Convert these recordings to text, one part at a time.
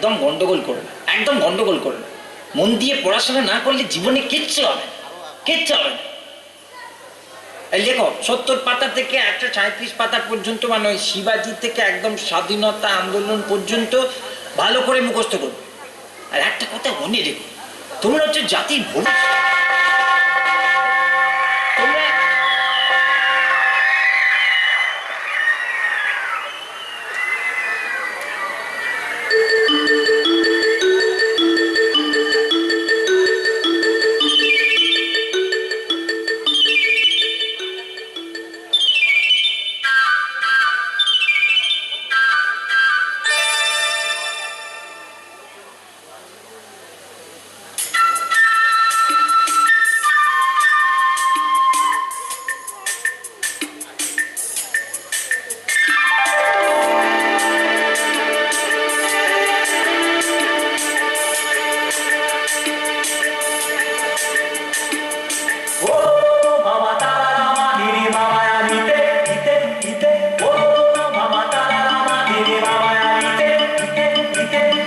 একদম গন্ডগোল করো না, একদম গন্ডগোল করো না। মন দিয়ে পড়াশোনা না করলে জীবনে কিচ্ছু হবে না, কিচ্ছু হবে না। এই লেখো 70 পাতা থেকে 137 পাতা পর্যন্ত, মানে ওই শিবাজি থেকে একদম স্বাধীনতা আন্দোলন পর্যন্ত ভালো করে মুখস্থ করো। আর একটা কথা মনে রেখো, তোমরা হচ্ছে জাতির ভবিষ্যৎ।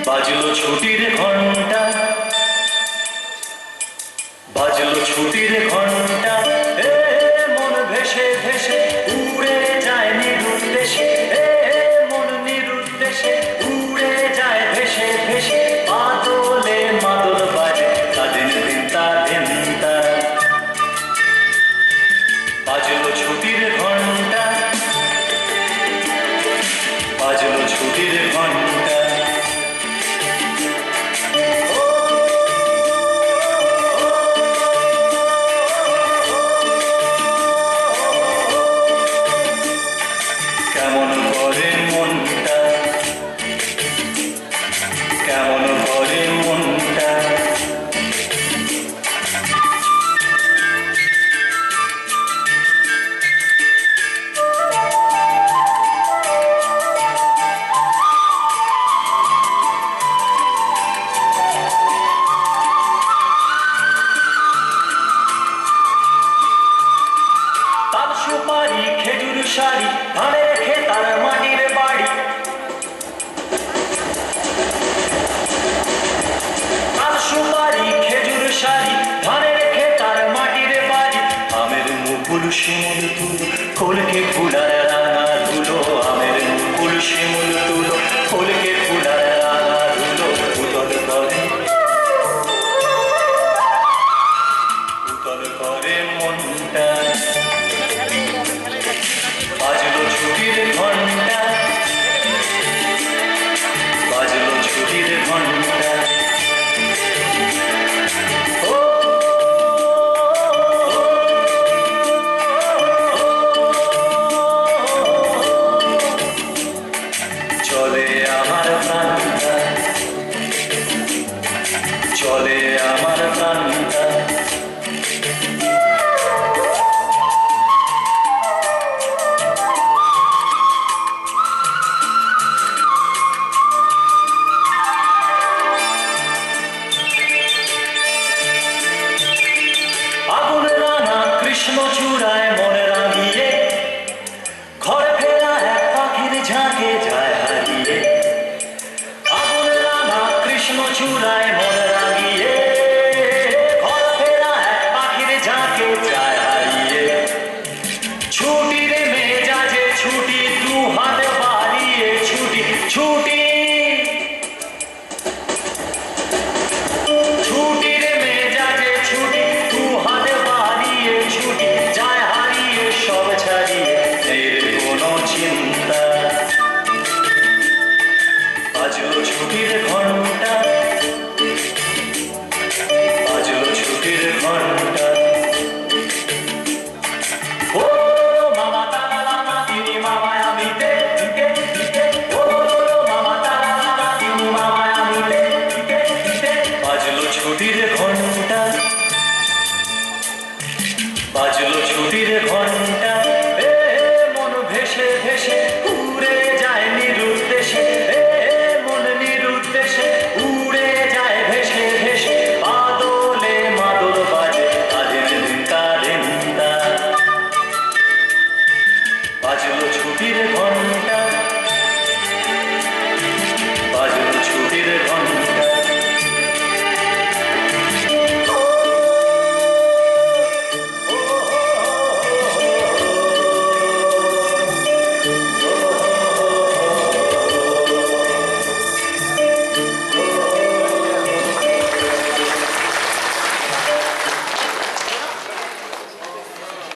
বাজলো ছুটির ঘন্টা, বাজলো ছুটির ঘন্টা, মন ভেসে ভেসে উড়ে যায় নিরুদ্দেশে, মন নিরুদ্দেশে উড়ে যায় ভেসে ভেসে, মাদলে মাদল বাজে তাদের ভিন্তা ভিন্তা। বাজলো ছুটির ঘন্টা, বাজলো ছুটির ঘন্টা। কেমন করে মনটা, কেমন করে মনটা, তাল সুপারি খেজুর শাড়ি ধানে রেখে তার মাটির বাড়ি, তাল সুপারি খেজুর শাড়ি ধানে রেখে তার মাটির বাড়ি। আমের মুকুল শিমুল তুলো খোলকে ফুলার রাঙা ধুলো, আমের মুকুল শিমুল তুলো খোলকে ফুলার রাঙা ধুলো। উতল করে, উতল করে মনটা, বাজলো ছুটির ঘন্টা, বাজলো ছুটির ঘন্টা। ও চলে আমার প্রাণটা, চলে আমার প্রাণটা। আগুন রাঙা কৃষ্ণ চূড়ায় মনে রাঙিয়ে, ঘরে ফেরা এক পাখির ঝাঁকে যায় হারিয়ে। আগুন রাঙা কৃষ্ণ চূড়ায় মনে রাঙিয়ে, ঘরে ফেরা এক পাখির ঝাঁকে যায় হারিয়ে। ছুটির মেজাজে ছুটি, দু হাত বাড়িয়ে ছুটি, ছুটি ছুটির মেজাজে ছুটি, দু হাত বাড়িয়ে ছুটি, যায় হারিয়ে সব ছাড়িয়ে, এর কোনো চিন্তা। বাজলো ছুটির ঘন্টা, বাজলো ছুটির ঘন্টা।